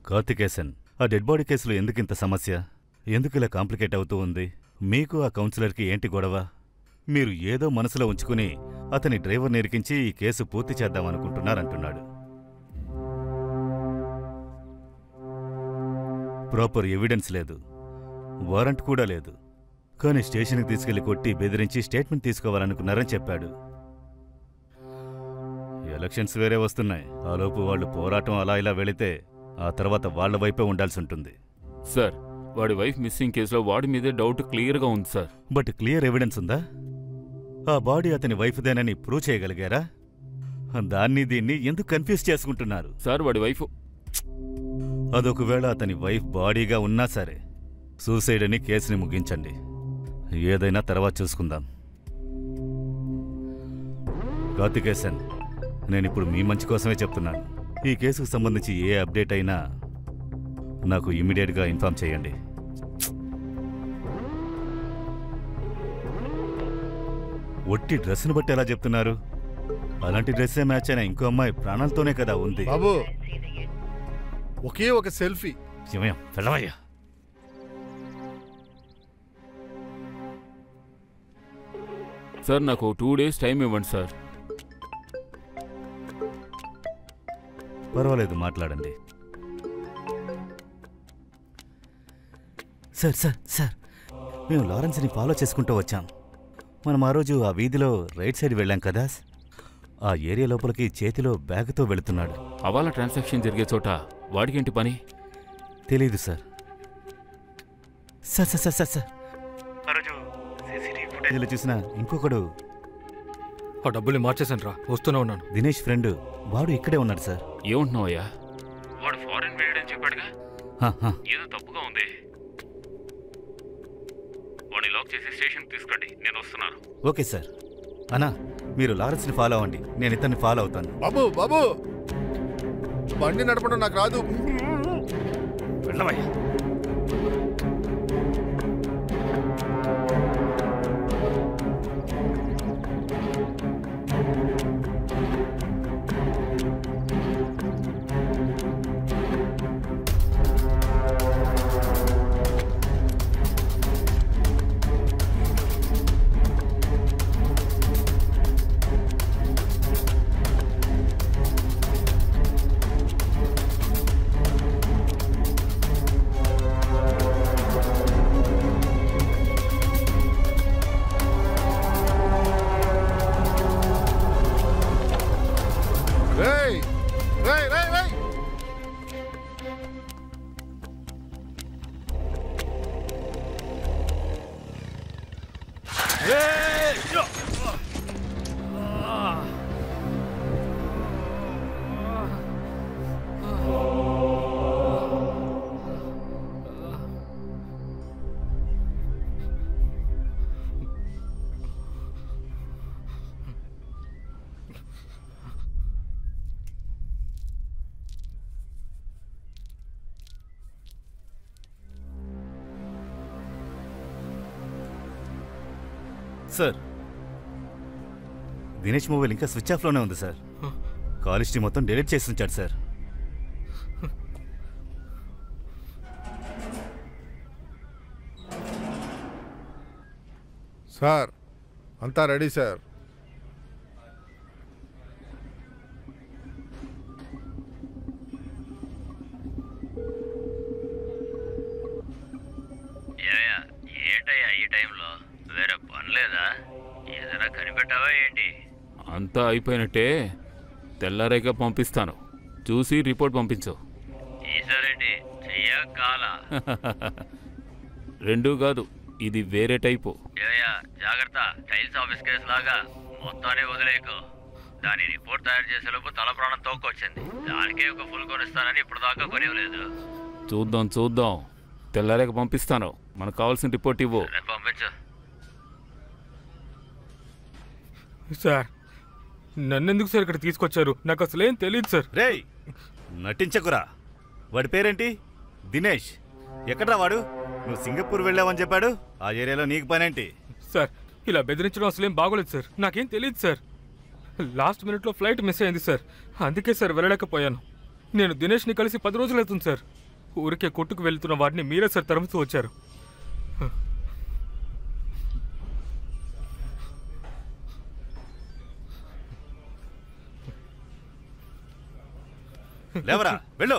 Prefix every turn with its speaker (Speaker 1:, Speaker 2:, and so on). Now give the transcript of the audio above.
Speaker 1: కార్తికేసన్, ఆ dead body కేసులో ఎందుకింత సమస్య? ఎందుకు ఇలా కాంప్లికేట్ అవుతూ ఉంది? మీకు ఆ కౌన్సిలర్కి ఏంటి గొడవ? మీరు ఏదో మనసులో ఉంచుకుని అతని డ్రైవర్ని ఇరికించి ఈ కేసు పూర్తి చేద్దామనుకుంటున్నారంటున్నాడు. ప్రాపర్ ఎవిడెన్స్ లేదు, వారెంట్ కూడా లేదు. కానీ స్టేషన్కి తీసుకెళ్లి కొట్టి బెదిరించి స్టేట్మెంట్ తీసుకోవాలనుకున్నారని చెప్పాడు. ఎలక్షన్స్ వేరే వస్తున్నాయి. ఆలోపు వాళ్ళు పోరాటం అలా ఇలా వెళితే ఆ తర్వాత వాళ్ల వైపే ఉండాల్సి ఉంటుంది.
Speaker 2: సార్, వాడి వైఫ్ మిస్సింగ్ కేసులో వాడి మీదే డౌట్ క్లియర్గా ఉంది సార్.
Speaker 1: బట్ క్లియర్ ఎవిడెన్స్ ఉందా? ఆ బాడీ అతని వైఫ్దేనని ప్రూవ్ చేయగలిగారా? దాన్ని దీన్ని ఎందుకు కన్ఫ్యూజ్ చేసుకుంటున్నారు?
Speaker 2: సార్, వాడి వైఫ్
Speaker 1: అదొకవేళ అతని వైఫ్ బాడీగా ఉన్నా సరే సూసైడ్ అని కేసుని ముగించండి. ఏదైనా తర్వాత చూసుకుందాం. కార్తికేసన్, నేనిప్పుడు మీ మంచి కోసమే చెప్తున్నాను. ఈ కేసుకు సంబంధించి ఏ అప్డేట్ అయినా నాకు ఇమ్మీడియట్గా ఇన్ఫార్మ్ చేయండి. ఒట్టి డ్రెస్ను బట్టి ఎలా చెప్తున్నారు? అలాంటి డ్రెస్సే మ్యాచ్ అయినా ఇంకో అమ్మాయి ప్రాణాలతోనే కదా ఉంది.
Speaker 3: బాబు, ఒకే ఒక సెల్ఫీ.
Speaker 1: శివయం, వెళ్ళవయ్యా.
Speaker 2: సార్, నాకు 2 days టైం ఇవ్వండి సార్.
Speaker 1: పర్వాలేదు, మాట్లాడండి. సార్ సార్ సార్ మేము లారెన్స్ని ఫాలో చేసుకుంటూ వచ్చాం. మనం ఆ రోజు ఆ వీధిలో రైట్ సైడ్ వెళ్ళాం కదా. ఆ ఏరియా లోపలికి చేతిలో బ్యాగ్తో వెళుతున్నాడు.
Speaker 2: హవాలా ట్రాన్సాక్షన్ జరిగే చోట వాడికేంటి పని?
Speaker 1: తెలీదు sir. Sir sir sir sir sir ఆ రోజు సీసీటీవీ ఫుటేజ్లో చూసిన ఇంకొకడు.
Speaker 4: ఆ డబ్బుల్ని మార్చేసాను రా, వస్తూనే ఉన్నాను.
Speaker 1: దినేష్ ఫ్రెండ్, వాడు ఇక్కడే ఉన్నాడు సార్.
Speaker 2: ఏమంటున్నావయ్యా? వాడు ఫారెన్ వెళ్ళాడని చెప్పాడుగా. ఏదో తప్పుగా ఉంది. వాడిని లాక్ చేసి స్టేషన్ తీసుకోండి, నేను వస్తున్నాను.
Speaker 1: Okay sir. అన్నా, మీరు లారెన్స్ని ఫాలో అవ్వండి, నేను ఇతన్ని ఫాలో అవుతాను.
Speaker 3: బాబు బాబు, బండి నడపడం నాకు రాదు.
Speaker 1: వెళ్ళవయ్యా. సార్, దినేష్ మొబైల్ ఇంకా స్విచ్ ఆఫ్లోనే ఉంది సార్. కాల్ హిస్టరీ మొత్తం డిలీట్ చేసి ఉంచాడు సార్.
Speaker 3: సార్, అంతా రెడీ సార్.
Speaker 5: ఏంటయ్యా ఈ టైంలో? వేరే పని లేదా? ఏదైనా కనిపెట్టావా ఏంటి?
Speaker 2: అంతా అయిపోయినట్టే. తెల్లారేగా పంపిస్తాను, చూసి రిపోర్ట్ పంపించు.
Speaker 5: ఈసారేంటి చెయ్యా కాలా?
Speaker 2: రెండూ కాదు, ఇది వేరే టైపు.
Speaker 5: ఏవయ్యా, జాగ్రత్త. టైల్స్ ఆఫీస్ కేసు లాగా మొత్తాన్ని వదిలేకు. దాని రిపోర్ట్ తయారు చేసేలోపు తల ప్రాణం తోక్కొచ్చింది. దానికే ఒక ఫుల్ కొనిస్తానని ఇప్పుడు దాకా కొనివ్వలేదు.
Speaker 2: చూద్దాం చూద్దాం, తెల్లారేగా పంపిస్తాను. మనకు కావాల్సిన రిపోర్ట్ ఇవ్వు.
Speaker 5: పంపించు.
Speaker 4: సార్, నన్నెందుకు సార్ ఇక్కడ తీసుకొచ్చారు? నాకు అసలేం తెలియదు సార్.
Speaker 1: రేయ్, నటించకురా. వాడి పేరేంటి? దినేష్. ఎక్కడ్రా వాడు? నువ్వు సింగపూర్ వెళ్ళావని చెప్పాడు. ఆ ఏరియాలో నీకు పనేంటి?
Speaker 4: సార్, ఇలా బెదిరించడం అసలేం బాగోలేదు సార్. నాకేం తెలియదు సార్. లాస్ట్ మినిట్లో ఫ్లైట్ మిస్ అయింది సార్, అందుకే సార్ వెళ్ళలేకపోయాను. నేను దినేష్ని కలిసి 10 రోజులు అవుతుంది సార్. ఊరికే కొట్టుకు వెళ్తున్న వాడిని మీరే సార్ తరుముతూ వచ్చారు.
Speaker 1: లేవరా వెళ్ళు.